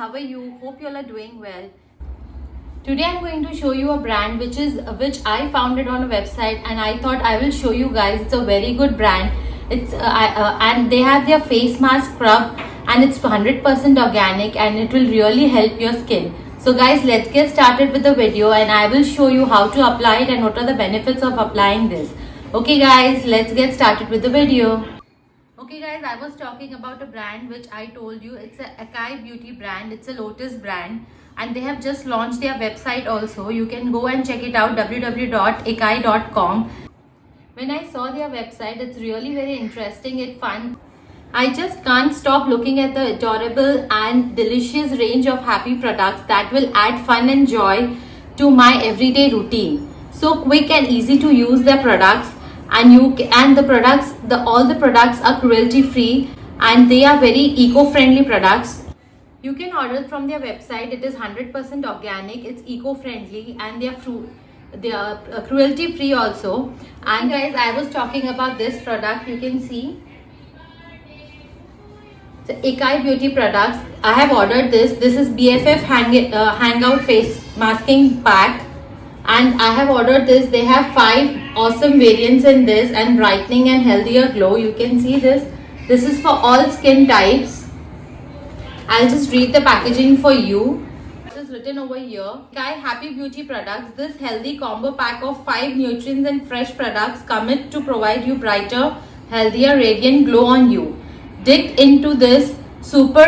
how are you? Hope you all are doing well. Today I'm going to show you a brand which I founded on a website, and I thought I will show you guys. It's a very good brand. And they have their face mask scrub, and it's 100% organic, and it will really help your skin. So guys, let's get started with the video, and I will show you how to apply it and what are the benefits of applying this. Okay guys, let's get started with the video. Okay guys, I was talking about a brand which I told you. It's a Acai Beauty brand. It's a Lotus brand, and they have just launched their website also. You can go and check it out, www.acai.com. When I saw their website, it's really very interesting. It's fun. I just can't stop looking at the adorable and delicious range of happy products that will add fun and joy to my everyday routine. So quick and easy to use their products, and all the products are cruelty free, and they are very eco-friendly products. You can order from their website. It is 100% organic, it's eco-friendly, and they are cruelty free also. And guys, I was talking about this product. You can see the Acai Beauty products. I have ordered this. This is BFF Hangout Face Masking Pack, and I have ordered this. They have 5 awesome variants in this, and brightening and healthier glow. You can see this. This is for all skin types. I'll just read the packaging for you. It is written over here. Acai Happy Beauty products. This healthy combo pack of 5 nutrients and fresh products commit to provide you brighter, healthier, radiant glow on you. Dig into this super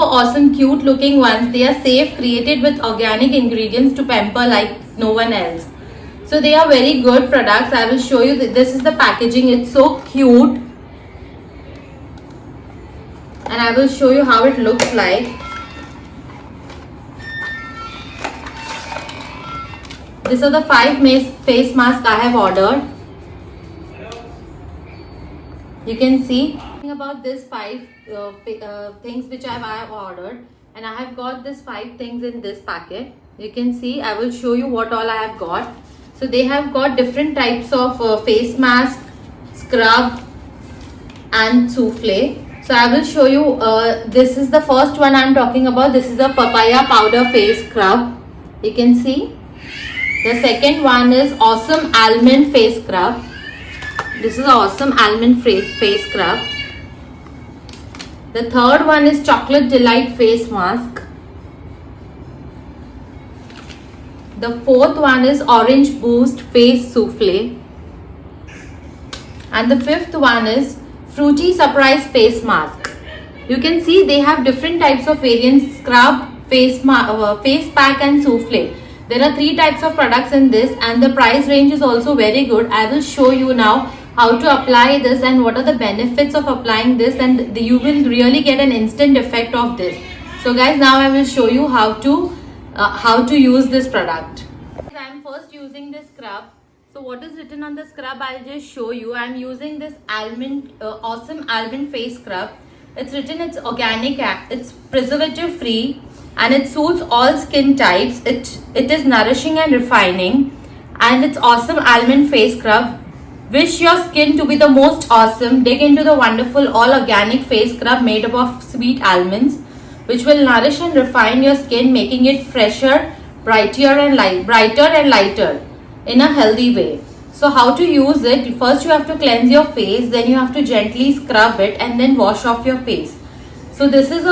awesome, cute looking ones. They are safe, created with organic ingredients to pamper like no one else. So they are very good products. I will show you. This is the packaging. It's so cute, and I will show you how it looks like. These are the 5 face masks I have ordered. You can see about this 5 things which I have ordered, and I have got this 5 things in this packet. You can see. I will show you what all I have got. So they have got different types of face mask, scrub, and souffle. So I will show you. This is the first one I'm talking about. This is a papaya powder face scrub. You can see. The second one is awesome almond face scrub. This is awesome almond face scrub. The third one is chocolate delight face mask. The fourth one is orange boost face souffle. And the fifth one is fruity surprise face mask. You can see they have different types of variants: scrub, face pack, and souffle. There are 3 types of products in this, and the price range is also very good. I will show you now how to apply this and what are the benefits of applying this, and you will really get an instant effect of this. So guys, now I will show you how to use this product. I am first using this scrub. So what is written on the scrub, I'll just show you. I am using this awesome almond face scrub. It's written it's organic, it's preservative free, and it suits all skin types. It is nourishing and refining, and it's awesome almond face scrub. Wish your skin to be the most awesome. Dig into the wonderful all organic face scrub made up of sweet almonds, which will nourish and refine your skin, making it fresher, brighter and lighter in a healthy way. So how to use it? First you have to cleanse your face, then you have to gently scrub it, and then wash off your face. So this is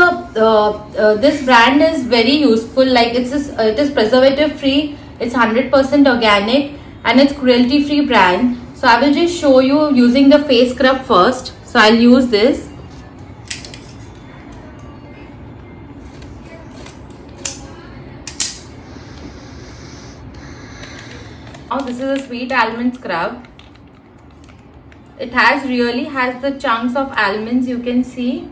this brand is very useful. Like it is preservative free, it's 100% organic, and it's cruelty free brand. So I will just show you using the face scrub first. So I'll use this. Now this is a sweet almond scrub. It really has the chunks of almonds, you can see.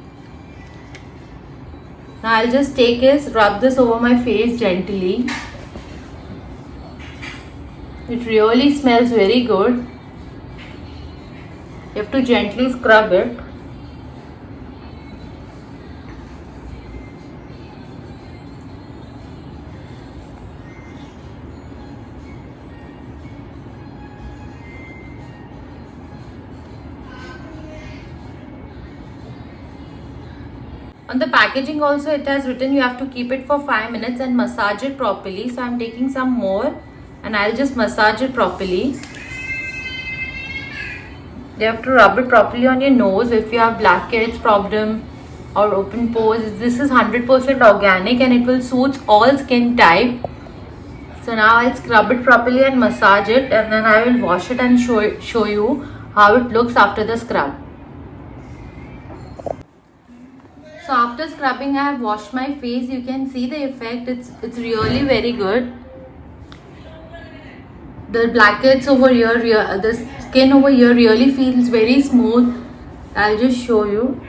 Now I'll just take this, rub this over my face gently. It really smells very good. You have to gently scrub it. On the packaging also it has written you have to keep it for 5 minutes and massage it properly. So I'm taking some more and I'll just massage it properly. You have to rub it properly on your nose if you have blackheads problem or open pores. This is 100% organic and it will suit all skin type. So now I'll scrub it properly and massage it, and then I will wash it and show you how it looks after the scrub. So after scrubbing I have washed my face. You can see the effect. It's really very good. The blackheads over here, the skin over here really feels very smooth. I'll just show you.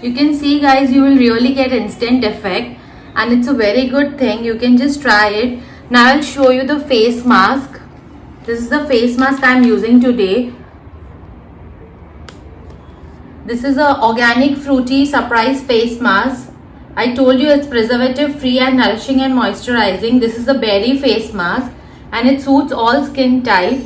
You can see guys, you will really get instant effect and it's a very good thing. You can just try it. Now I'll show you the face mask. This is the face mask I'm using today. This is a organic fruity surprise face mask. I told you it's preservative free and nourishing and moisturizing. This is a berry face mask and it suits all skin type,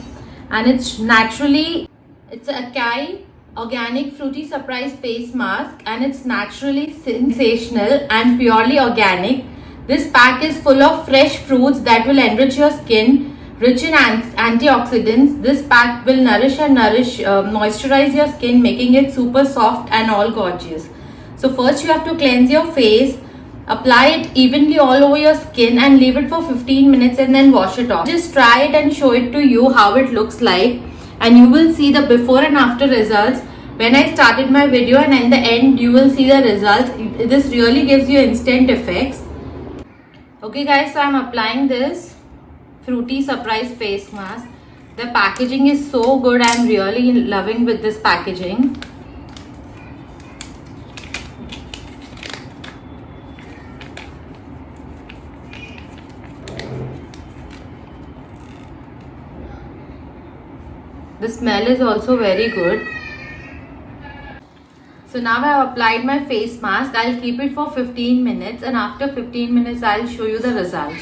and it's a acai organic fruity surprise face mask and it's naturally sensational and purely organic. This pack is full of fresh fruits that will enrich your skin, rich in antioxidants. This pack will moisturize your skin, making it super soft and all gorgeous. So first you have to cleanse your face, apply it evenly all over your skin and leave it for 15 minutes and then wash it off. Just try it and show it to you how it looks like, and you will see the before and after results. When I started my video and in the end you will see the results. This really gives you instant effects. Okay guys, so I'm applying this fruity surprise face mask. The packaging is so good. I'm really loving with this packaging. The smell is also very good. So now I have applied my face mask. I'll keep it for 15 minutes and after 15 minutes I'll show you the results.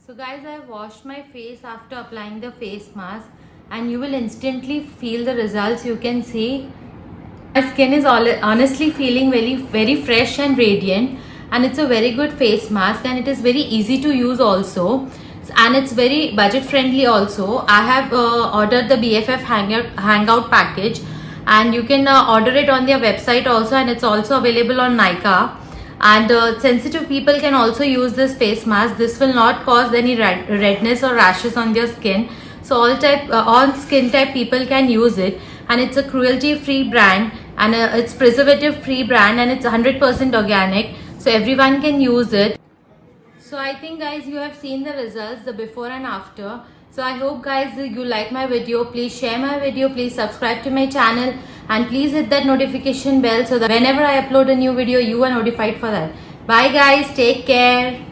So guys, I have washed my face after applying the face mask and you will instantly feel the results. You can see my skin is honestly feeling very fresh and radiant, and it's a very good face mask and it is very easy to use also. And it's very budget friendly also. I have ordered the BFF Hangout package and you can order it on their website also, and it's also available on Nykaa. And sensitive people can also use this face mask. This will not cause any redness or rashes on their skin. So all skin type people can use it, and it's a cruelty free brand and it's preservative free brand and it's 100% organic. So everyone can use it. So I think guys you have seen the results, the before and after. So I hope guys you like my video. Please share my video, please subscribe to my channel, and please hit that notification bell so that whenever I upload a new video you are notified for that. Bye guys, take care.